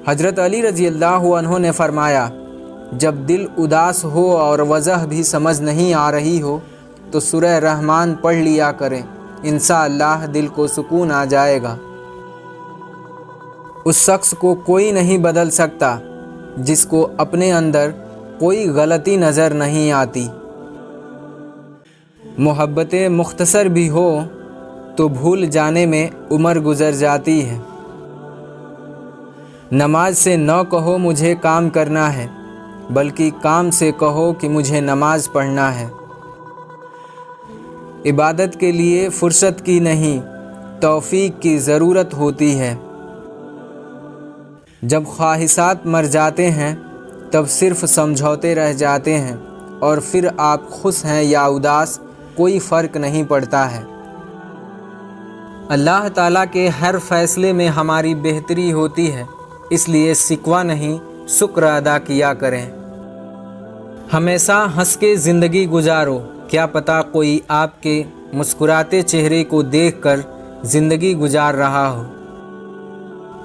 हज़रत अली रज़ी अल्लाह अन्हु ने फरमाया, जब दिल उदास हो और वजह भी समझ नहीं आ रही हो तो सूरह रहमान पढ़ लिया करें, इंशाअल्लाह दिल को सुकून आ जाएगा। उस शख्स को कोई नहीं बदल सकता जिसको अपने अंदर कोई गलती नज़र नहीं आती। मोहब्बतें मुख्तसर भी हो तो भूल जाने में उम्र गुज़र जाती है। नमाज से न कहो मुझे काम करना है, बल्कि काम से कहो कि मुझे नमाज पढ़ना है। इबादत के लिए फुर्सत की नहीं, तौफीक की ज़रूरत होती है। जब ख्वाहिशात मर जाते हैं तब सिर्फ़ समझौते रह जाते हैं और फिर आप खुश हैं या उदास कोई फ़र्क नहीं पड़ता है। अल्लाह ताला के हर फ़ैसले में हमारी बेहतरी होती है, इसलिए सिकवा नहीं शुक्र अदा किया करें। हमेशा हंस के ज़िंदगी गुजारो, क्या पता कोई आपके मुस्कुराते चेहरे को देखकर ज़िंदगी गुजार रहा हो।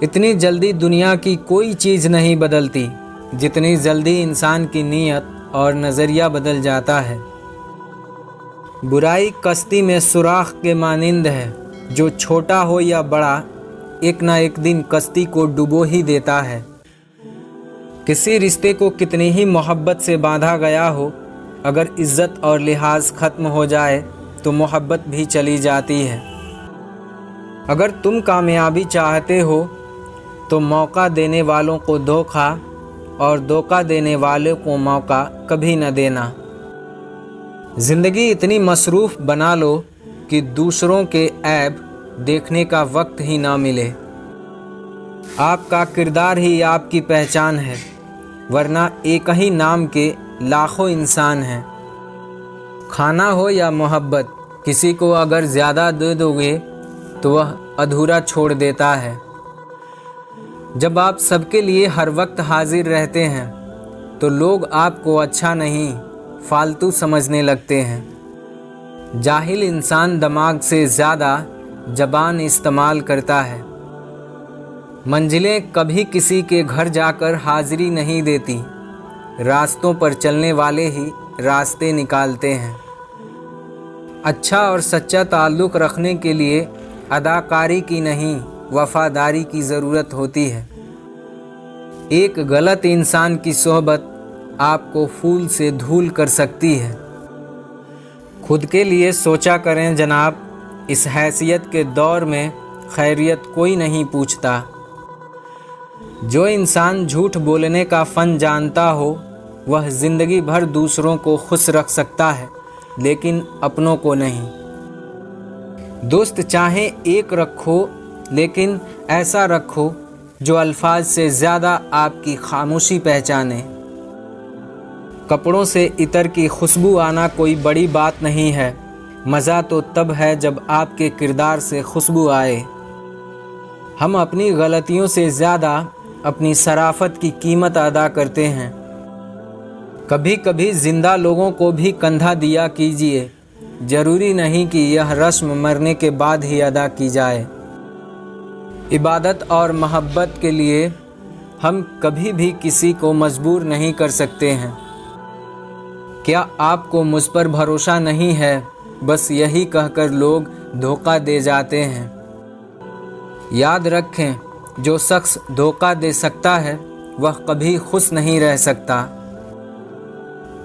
इतनी जल्दी दुनिया की कोई चीज़ नहीं बदलती जितनी जल्दी इंसान की नीयत और नज़रिया बदल जाता है। बुराई कश्ती में सुराख के मानिंद है, जो छोटा हो या बड़ा एक ना एक दिन कश्ती को डुबो ही देता है। किसी रिश्ते को कितनी ही मोहब्बत से बांधा गया हो, अगर इज़्ज़त और लिहाज ख़त्म हो जाए तो मोहब्बत भी चली जाती है। अगर तुम कामयाबी चाहते हो तो मौका देने वालों को धोखा और धोखा देने वालों को मौका कभी न देना। ज़िंदगी इतनी मसरूफ़ बना लो कि दूसरों के ऐब देखने का वक्त ही ना मिले। आपका किरदार ही आपकी पहचान है, वरना एक ही नाम के लाखों इंसान हैं। खाना हो या मोहब्बत, किसी को अगर ज़्यादा दे दोगे तो वह अधूरा छोड़ देता है। जब आप सबके लिए हर वक्त हाजिर रहते हैं तो लोग आपको अच्छा नहीं फालतू समझने लगते हैं। जाहिल इंसान दिमाग से ज़्यादा ज़बान इस्तेमाल करता है। मंजिलें कभी किसी के घर जाकर हाजिरी नहीं देती, रास्तों पर चलने वाले ही रास्ते निकालते हैं। अच्छा और सच्चा ताल्लुक़ रखने के लिए अदाकारी की नहीं वफ़ादारी की ज़रूरत होती है। एक गलत इंसान की सोहबत आपको फूल से धूल कर सकती है। खुद के लिए सोचा करें जनाब, इस हैसियत के दौर में खैरियत कोई नहीं पूछता। जो इंसान झूठ बोलने का फ़न जानता हो वह ज़िंदगी भर दूसरों को खुश रख सकता है, लेकिन अपनों को नहीं। दोस्त चाहे एक रखो, लेकिन ऐसा रखो जो अल्फाज से ज़्यादा आपकी खामोशी पहचाने। कपड़ों से इतर की खुशबू आना कोई बड़ी बात नहीं है, मज़ा तो तब है जब आपके किरदार से खुशबू आए। हम अपनी गलतियों से ज़्यादा अपनी शराफत की कीमत अदा करते हैं। कभी कभी ज़िंदा लोगों को भी कंधा दिया कीजिए, ज़रूरी नहीं कि यह रस्म मरने के बाद ही अदा की जाए। इबादत और मोहब्बत के लिए हम कभी भी किसी को मजबूर नहीं कर सकते हैं। क्या आपको मुझ पर भरोसा नहीं है, बस यही कहकर लोग धोखा दे जाते हैं। याद रखें, जो शख्स धोखा दे सकता है वह कभी खुश नहीं रह सकता।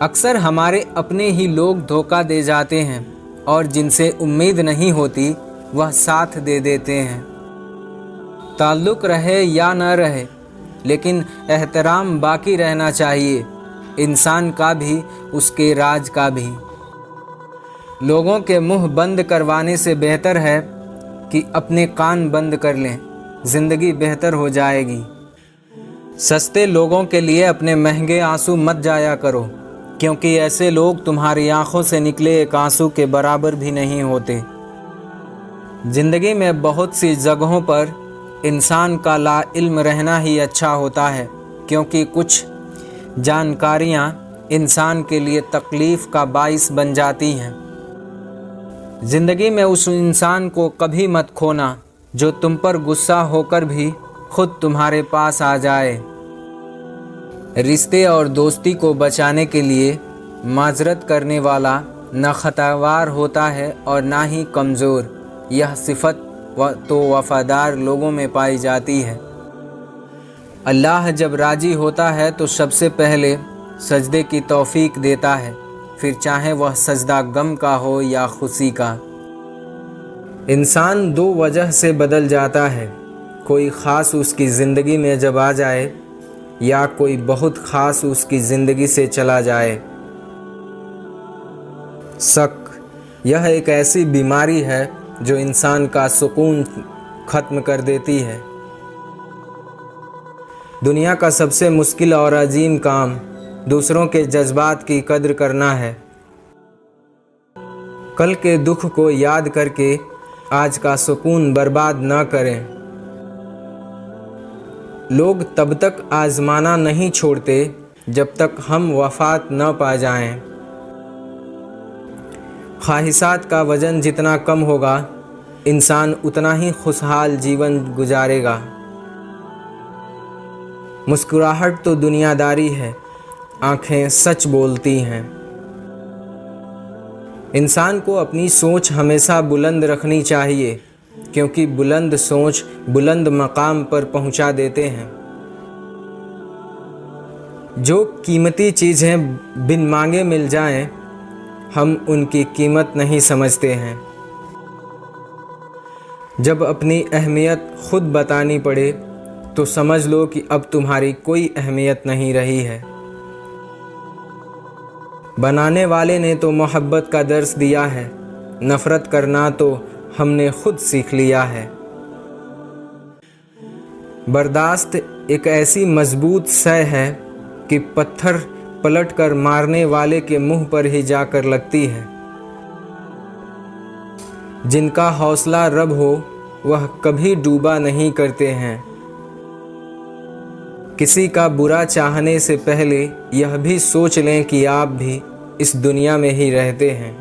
अक्सर हमारे अपने ही लोग धोखा दे जाते हैं और जिनसे उम्मीद नहीं होती वह साथ दे देते हैं। ताल्लुक़ रहे या न रहे, लेकिन एहतराम बाकी रहना चाहिए, इंसान का भी उसके राज का भी। लोगों के मुंह बंद करवाने से बेहतर है कि अपने कान बंद कर लें, ज़िंदगी बेहतर हो जाएगी। सस्ते लोगों के लिए अपने महंगे आंसू मत जाया करो, क्योंकि ऐसे लोग तुम्हारी आंखों से निकले एक आंसू के बराबर भी नहीं होते। ज़िंदगी में बहुत सी जगहों पर इंसान का लाइल्म रहना ही अच्छा होता है, क्योंकि कुछ जानकारियाँ इंसान के लिए तकलीफ़ का बाइस बन जाती हैं। ज़िंदगी में उस इंसान को कभी मत खोना जो तुम पर गुस्सा होकर भी खुद तुम्हारे पास आ जाए। रिश्ते और दोस्ती को बचाने के लिए माजरत करने वाला न खतावार होता है और ना ही कमज़ोर। यह सिफत तो वफ़ादार लोगों में पाई जाती है। अल्लाह जब राज़ी होता है तो सबसे पहले सजदे की तौफ़ीक देता है, फिर चाहे वह सजदा गम का हो या खुशी का। इंसान दो वजह से बदल जाता है, कोई ख़ास उसकी ज़िंदगी में जब आ जाए या कोई बहुत ख़ास उसकी ज़िंदगी से चला जाए। शक यह एक ऐसी बीमारी है जो इंसान का सुकून ख़त्म कर देती है। दुनिया का सबसे मुश्किल और अजीम काम दूसरों के जज्बात की कद्र करना है। कल के दुख को याद करके आज का सुकून बर्बाद न करें। लोग तब तक आजमाना नहीं छोड़ते जब तक हम वफ़ात न पा जाएं। ख्वाहिशात का वज़न जितना कम होगा, इंसान उतना ही खुशहाल जीवन गुजारेगा। मुस्कुराहट तो दुनियादारी है, आँखें सच बोलती हैं। इंसान को अपनी सोच हमेशा बुलंद रखनी चाहिए, क्योंकि बुलंद सोच बुलंद मकाम पर पहुंचा देते हैं। जो कीमती चीज़ें बिन मांगे मिल जाएं, हम उनकी कीमत नहीं समझते हैं। जब अपनी अहमियत खुद बतानी पड़े तो समझ लो कि अब तुम्हारी कोई अहमियत नहीं रही है। बनाने वाले ने तो मोहब्बत का दर्स दिया है, नफ़रत करना तो हमने खुद सीख लिया है। बर्दाश्त एक ऐसी मजबूत शय है कि पत्थर पलट कर मारने वाले के मुंह पर ही जाकर लगती है। जिनका हौसला रब हो वह कभी डूबा नहीं करते हैं। किसी का बुरा चाहने से पहले यह भी सोच लें कि आप भी इस दुनिया में ही रहते हैं।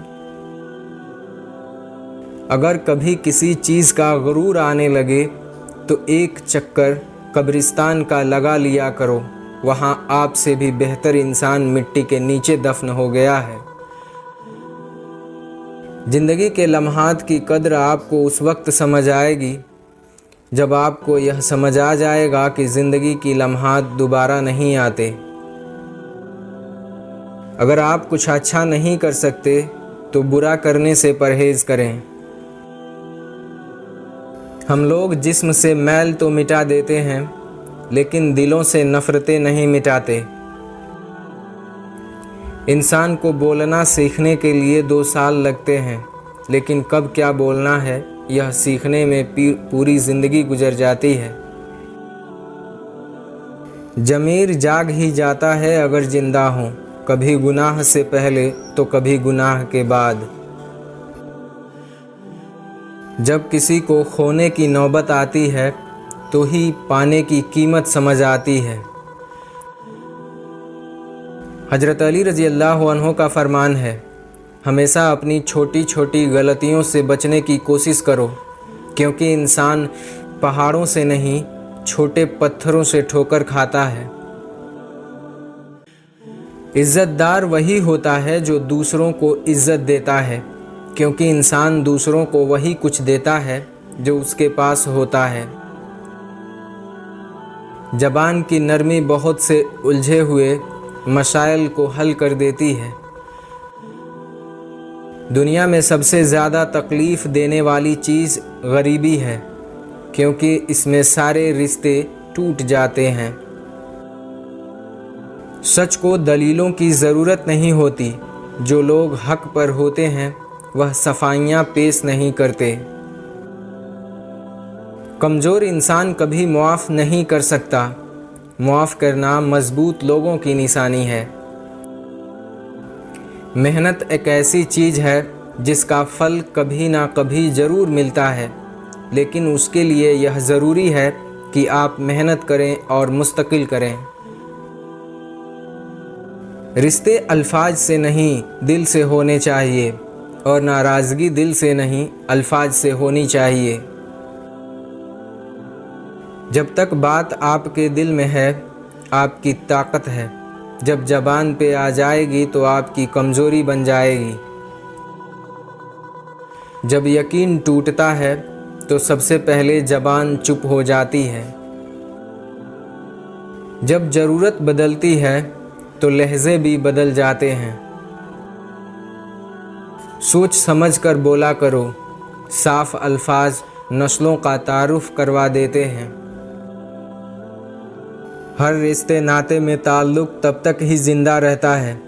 अगर कभी किसी चीज़ का गुरूर आने लगे तो एक चक्कर कब्रिस्तान का लगा लिया करो, वहाँ आपसे भी बेहतर इंसान मिट्टी के नीचे दफन हो गया है। ज़िंदगी के लम्हात की कद्र आपको उस वक्त समझ आएगी जब आपको यह समझ आ जाएगा कि ज़िंदगी की लम्हात दोबारा नहीं आते। अगर आप कुछ अच्छा नहीं कर सकते तो बुरा करने से परहेज़ करें। हम लोग जिस्म से मैल तो मिटा देते हैं, लेकिन दिलों से नफ़रतें नहीं मिटाते। इंसान को बोलना सीखने के लिए 2 साल लगते हैं, लेकिन कब क्या बोलना है यह सीखने में पूरी ज़िंदगी गुजर जाती है। ज़मीर जाग ही जाता है अगर ज़िंदा हो, कभी गुनाह से पहले तो कभी गुनाह के बाद। जब किसी को खोने की नौबत आती है तो ही पाने की कीमत समझ आती है। हज़रत अली रज़ी अल्लाह अन्हु का फरमान है, हमेशा अपनी छोटी छोटी गलतियों से बचने की कोशिश करो, क्योंकि इंसान पहाड़ों से नहीं छोटे पत्थरों से ठोकर खाता है। इज़्ज़तदार वही होता है जो दूसरों को इज़्ज़त देता है, क्योंकि इंसान दूसरों को वही कुछ देता है जो उसके पास होता है। ज़बान की नरमी बहुत से उलझे हुए मसाइल को हल कर देती है। दुनिया में सबसे ज़्यादा तकलीफ़ देने वाली चीज़ गरीबी है, क्योंकि इसमें सारे रिश्ते टूट जाते हैं। सच को दलीलों की ज़रूरत नहीं होती, जो लोग हक पर होते हैं वह सफाइयाँ पेश नहीं करते। कमज़ोर इंसान कभी मुआफ़ नहीं कर सकता, मुआफ़ करना मज़बूत लोगों की निशानी है। मेहनत एक ऐसी चीज़ है जिसका फल कभी ना कभी ज़रूर मिलता है, लेकिन उसके लिए यह ज़रूरी है कि आप मेहनत करें और मुस्तकिल करें। रिश्ते अल्फाज से नहीं दिल से होने चाहिए। और नाराज़गी दिल से नहीं अल्फाज से होनी चाहिए। जब तक बात आपके दिल में है आपकी ताकत है, जब ज़बान पे आ जाएगी तो आपकी कमज़ोरी बन जाएगी। जब यकीन टूटता है तो सबसे पहले ज़बान चुप हो जाती है। जब ज़रूरत बदलती है तो लहज़े भी बदल जाते हैं। सोच समझ कर बोला करो, साफ अल्फाज नस्लों का तारुफ करवा देते हैं। हर रिश्ते नाते में ताल्लुक़ तब तक ही ज़िंदा रहता है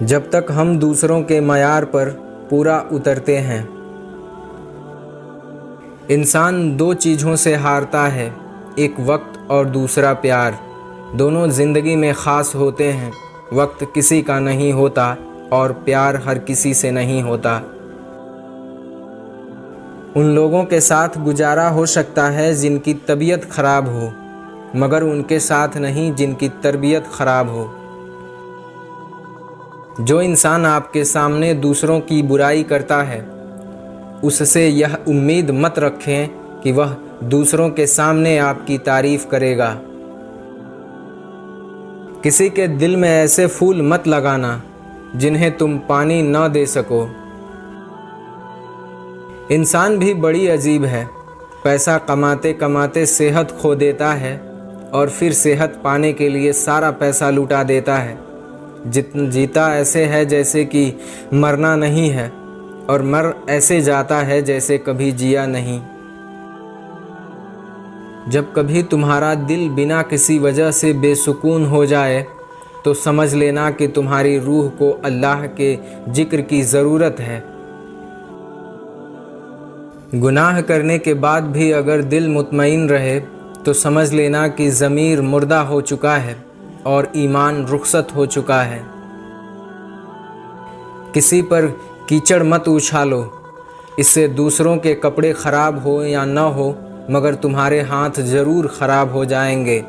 जब तक हम दूसरों के मयार पर पूरा उतरते हैं। इंसान दो चीज़ों से हारता है, एक वक्त और दूसरा प्यार। दोनों ज़िंदगी में ख़ास होते हैं। वक्त किसी का नहीं होता और प्यार हर किसी से नहीं होता। उन लोगों के साथ गुजारा हो सकता है जिनकी तबीयत ख़राब हो, मगर उनके साथ नहीं जिनकी तरबियत ख़राब हो। जो इंसान आपके सामने दूसरों की बुराई करता है, उससे यह उम्मीद मत रखें कि वह दूसरों के सामने आपकी तारीफ़ करेगा। किसी के दिल में ऐसे फूल मत लगाना जिन्हें तुम पानी न दे सको। इंसान भी बड़ी अजीब है, पैसा कमाते कमाते सेहत खो देता है और फिर सेहत पाने के लिए सारा पैसा लुटा देता है। जीता ऐसे है जैसे कि मरना नहीं है और मर ऐसे जाता है जैसे कभी जिया नहीं। जब कभी तुम्हारा दिल बिना किसी वजह से बेसुकून हो जाए तो समझ लेना कि तुम्हारी रूह को अल्लाह के जिक्र की ज़रूरत है। गुनाह करने के बाद भी अगर दिल मुतमईन रहे तो समझ लेना कि ज़मीर मुर्दा हो चुका है और ईमान रुखसत हो चुका है। किसी पर कीचड़ मत उछालो, इससे दूसरों के कपड़े ख़राब हो या न हो मगर तुम्हारे हाथ ज़रूर ख़राब हो जाएंगे।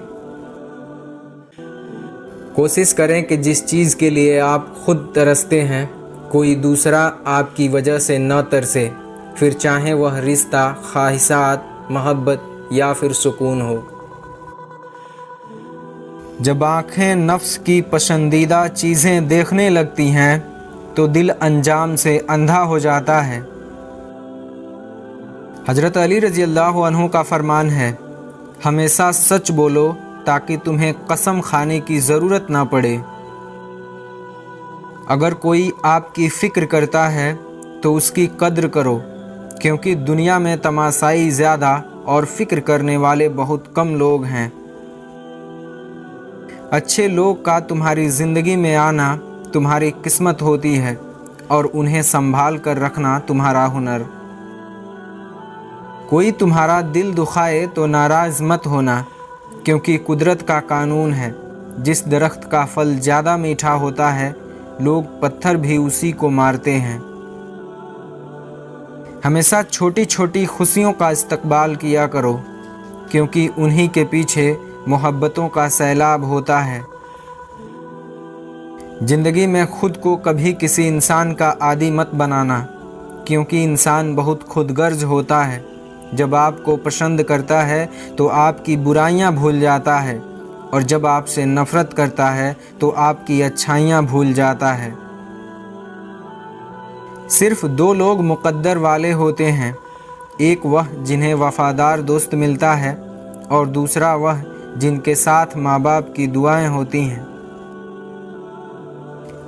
कोशिश करें कि जिस चीज़ के लिए आप खुद तरसते हैं कोई दूसरा आपकी वजह से न तरसे, फिर चाहे वह रिश्ता, ख्वाहिशात, मोहब्बत या फिर सुकून हो। जब आँखें नफ्स की पसंदीदा चीज़ें देखने लगती हैं तो दिल अंजाम से अंधा हो जाता है। हज़रत अली रज़ी अल्लाह अन्हु का फरमान है, हमेशा सच बोलो ताकि तुम्हें कसम खाने की ज़रूरत ना पड़े। अगर कोई आपकी फ़िक्र करता है तो उसकी कद्र करो, क्योंकि दुनिया में तमाशाई ज़्यादा और फ़िक्र करने वाले बहुत कम लोग हैं। अच्छे लोग का तुम्हारी ज़िंदगी में आना तुम्हारी किस्मत होती है और उन्हें संभाल कर रखना तुम्हारा हुनर। कोई तुम्हारा दिल दुखाए तो नाराज़ मत होना, क्योंकि कुदरत का कानून है, जिस दरख्त का फल ज़्यादा मीठा होता है लोग पत्थर भी उसी को मारते हैं। हमेशा छोटी छोटी खुशियों का इस्तकबाल किया करो, क्योंकि उन्हीं के पीछे मोहब्बतों का सैलाब होता है। ज़िंदगी में खुद को कभी किसी इंसान का आदी मत बनाना, क्योंकि इंसान बहुत खुदगर्ज होता है। जब आपको पसंद करता है तो आपकी बुराइयां भूल जाता है और जब आपसे नफ़रत करता है तो आपकी अच्छाइयां भूल जाता है। सिर्फ दो लोग मुक़द्दर वाले होते हैं, एक वह जिन्हें वफ़ादार दोस्त मिलता है और दूसरा वह जिनके साथ माँ बाप की दुआएं होती हैं।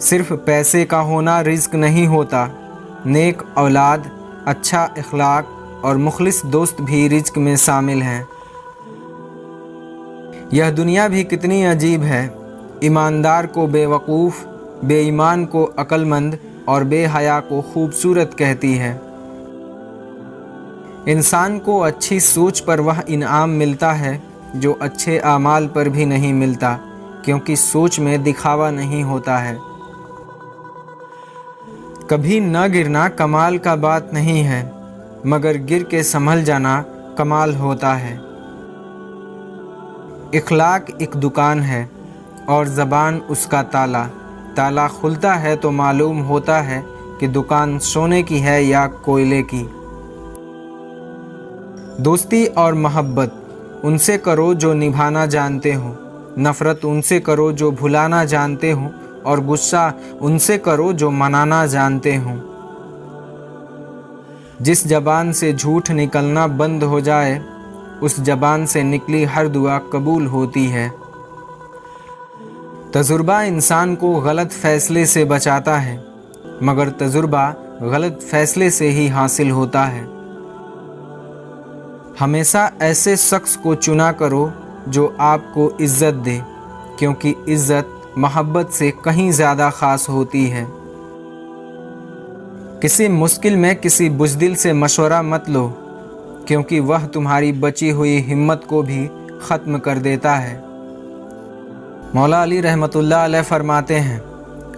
सिर्फ पैसे का होना रिज़्क़ नहीं होता, नेक औलाद, अच्छा इखलाक और मुखलिस दोस्त भी रिज़्क़ में शामिल हैं। यह दुनिया भी कितनी अजीब है, ईमानदार को बेवकूफ़, बेईमान को अक्लमंद और बेहया को खूबसूरत कहती है। इंसान को अच्छी सोच पर वह इनाम मिलता है जो अच्छे आमाल पर भी नहीं मिलता, क्योंकि सोच में दिखावा नहीं होता है। कभी न गिरना कमाल का बात नहीं है, मगर गिर के संभल जाना कमाल होता है। इखलाक एक दुकान है और ज़बान उसका ताला। ताला खुलता है तो मालूम होता है कि दुकान सोने की है या कोयले की। दोस्ती और मोहब्बत उनसे करो जो निभाना जानते हो, नफ़रत उनसे करो जो भुलाना जानते हो, और गुस्सा उनसे करो जो मनाना जानते हो। जिस ज़बान से झूठ निकलना बंद हो जाए, उस ज़बान से निकली हर दुआ कबूल होती है। तजुर्बा इंसान को गलत फ़ैसले से बचाता है, मगर तजुर्बा गलत फ़ैसले से ही हासिल होता है। हमेशा ऐसे शख्स को चुना करो जो आपको इज़्ज़त दे, क्योंकि इज़्ज़त मोहब्बत से कहीं ज़्यादा ख़ास होती है। किसी मुश्किल में किसी बुज़दिल से मशवरा मत लो, क्योंकि वह तुम्हारी बची हुई हिम्मत को भी ख़त्म कर देता है। मौला अली रहमतुल्लाह अलैह फरमाते हैं,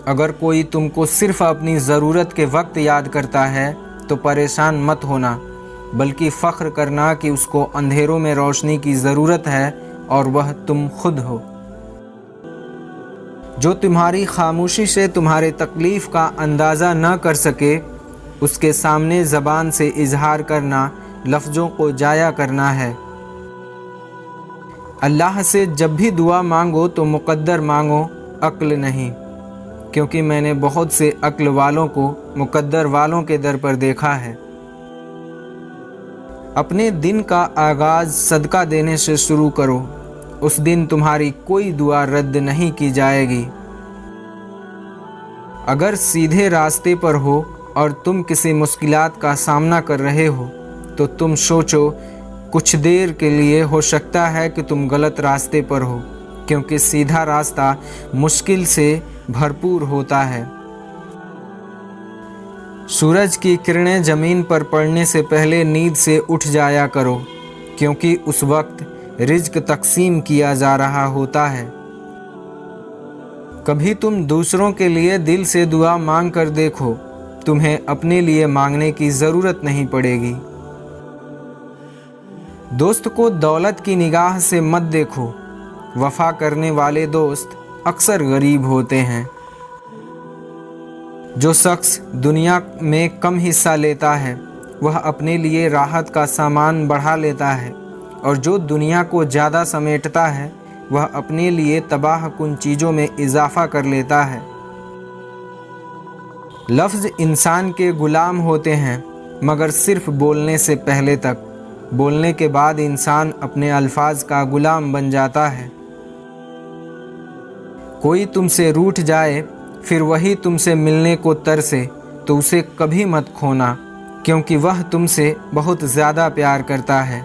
अगर कोई तुमको सिर्फ़ अपनी ज़रूरत के वक्त याद करता है तो परेशान मत होना, बल्कि फ़ख्र करना कि उसको अंधेरों में रोशनी की ज़रूरत है और वह तुम खुद हो। जो तुम्हारी खामोशी से तुम्हारे तकलीफ़ का अंदाज़ा न कर सके, उसके सामने ज़बान से इजहार करना लफ्ज़ों को जाया करना है। अल्लाह से जब भी दुआ मांगो तो मुक़द्दर मांगो, अक्ल नहीं, क्योंकि मैंने बहुत से अक्ल वालों को मुक़द्दर वालों के दर पर देखा है। अपने दिन का आगाज़ सदका देने से शुरू करो, उस दिन तुम्हारी कोई दुआ रद्द नहीं की जाएगी। अगर सीधे रास्ते पर हो और तुम किसी मुश्किलात का सामना कर रहे हो तो तुम सोचो, कुछ देर के लिए हो सकता है कि तुम गलत रास्ते पर हो, क्योंकि सीधा रास्ता मुश्किल से भरपूर होता है। सूरज की किरणें ज़मीन पर पड़ने से पहले नींद से उठ जाया करो, क्योंकि उस वक्त रिज़्क तकसीम किया जा रहा होता है। कभी तुम दूसरों के लिए दिल से दुआ मांग कर देखो, तुम्हें अपने लिए मांगने की ज़रूरत नहीं पड़ेगी। दोस्त को दौलत की निगाह से मत देखो, वफ़ा करने वाले दोस्त अक्सर गरीब होते हैं। जो शख्स दुनिया में कम हिस्सा लेता है वह अपने लिए राहत का सामान बढ़ा लेता है, और जो दुनिया को ज़्यादा समेटता है वह अपने लिए तबाह कुन चीज़ों में इजाफ़ा कर लेता है। लफ्ज़ इंसान के ग़ुलाम होते हैं, मगर सिर्फ़ बोलने से पहले तक। बोलने के बाद इंसान अपने अल्फाज का ग़ुलाम बन जाता है। कोई तुमसे रूठ जाए फिर वही तुमसे मिलने को तरसे तो उसे कभी मत खोना, क्योंकि वह तुमसे बहुत ज़्यादा प्यार करता है।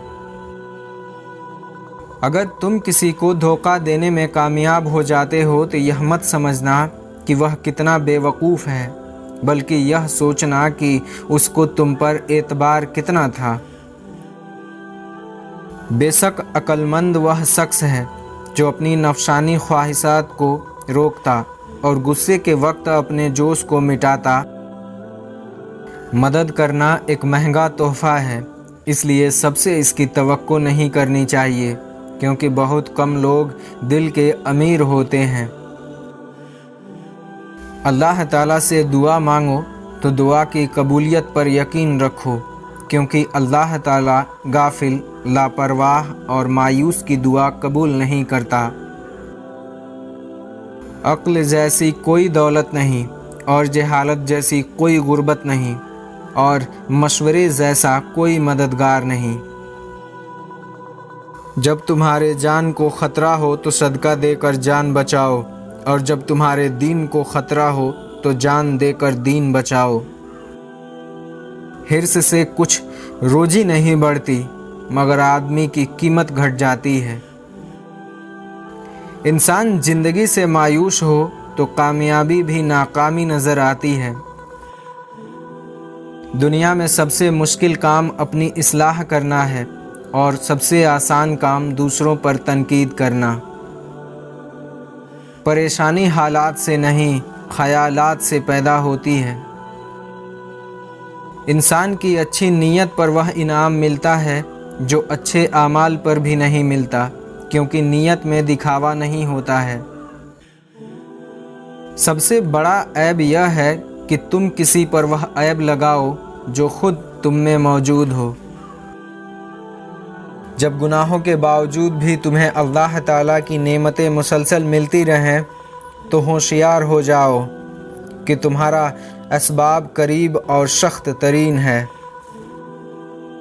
अगर तुम किसी को धोखा देने में कामयाब हो जाते हो तो यह मत समझना कि वह कितना बेवकूफ़ है, बल्कि यह सोचना कि उसको तुम पर एतबार कितना था। बेशक अक्लमंद वह शख्स है जो अपनी नफसानी ख्वाहिशात को रोकता और गुस्से के वक्त अपने जोश को मिटाता। मदद करना एक महंगा तोहफ़ा है, इसलिए सबसे इसकी तवक्को नहीं करनी चाहिए, क्योंकि बहुत कम लोग दिल के अमीर होते हैं। अल्लाह ताला से दुआ मांगो तो दुआ की कबूलियत पर यकीन रखो, क्योंकि अल्लाह ताला गाफिल, लापरवाह और मायूस की दुआ कबूल नहीं करता। अक्ल जैसी कोई दौलत नहीं और जहालत जैसी कोई गुर्बत नहीं और मशवरे जैसा कोई मददगार नहीं। जब तुम्हारे जान को ख़तरा हो तो सदका देकर जान बचाओ, और जब तुम्हारे दीन को ख़तरा हो तो जान देकर दीन बचाओ। हिर्स से कुछ रोजी नहीं बढ़ती, मगर आदमी की कीमत घट जाती है। इंसान ज़िंदगी से मायूस हो तो कामयाबी भी नाकामी नज़र आती है। दुनिया में सबसे मुश्किल काम अपनी इस्लाह करना है और सबसे आसान काम दूसरों पर तनकीद करना। परेशानी हालात से नहीं, ख़यालात से पैदा होती है। इंसान की अच्छी नीयत पर वह इनाम मिलता है जो अच्छे आमाल पर भी नहीं मिलता, क्योंकि नीयत में दिखावा नहीं होता है। सबसे बड़ा ऐब यह है कि तुम किसी पर वह ऐब लगाओ जो खुद तुम में मौजूद हो। जब गुनाहों के बावजूद भी तुम्हें अल्लाह ताला की नेमतें मुसलसल मिलती रहें तो होशियार हो जाओ कि तुम्हारा असबाब करीब और सख्त तरीन है।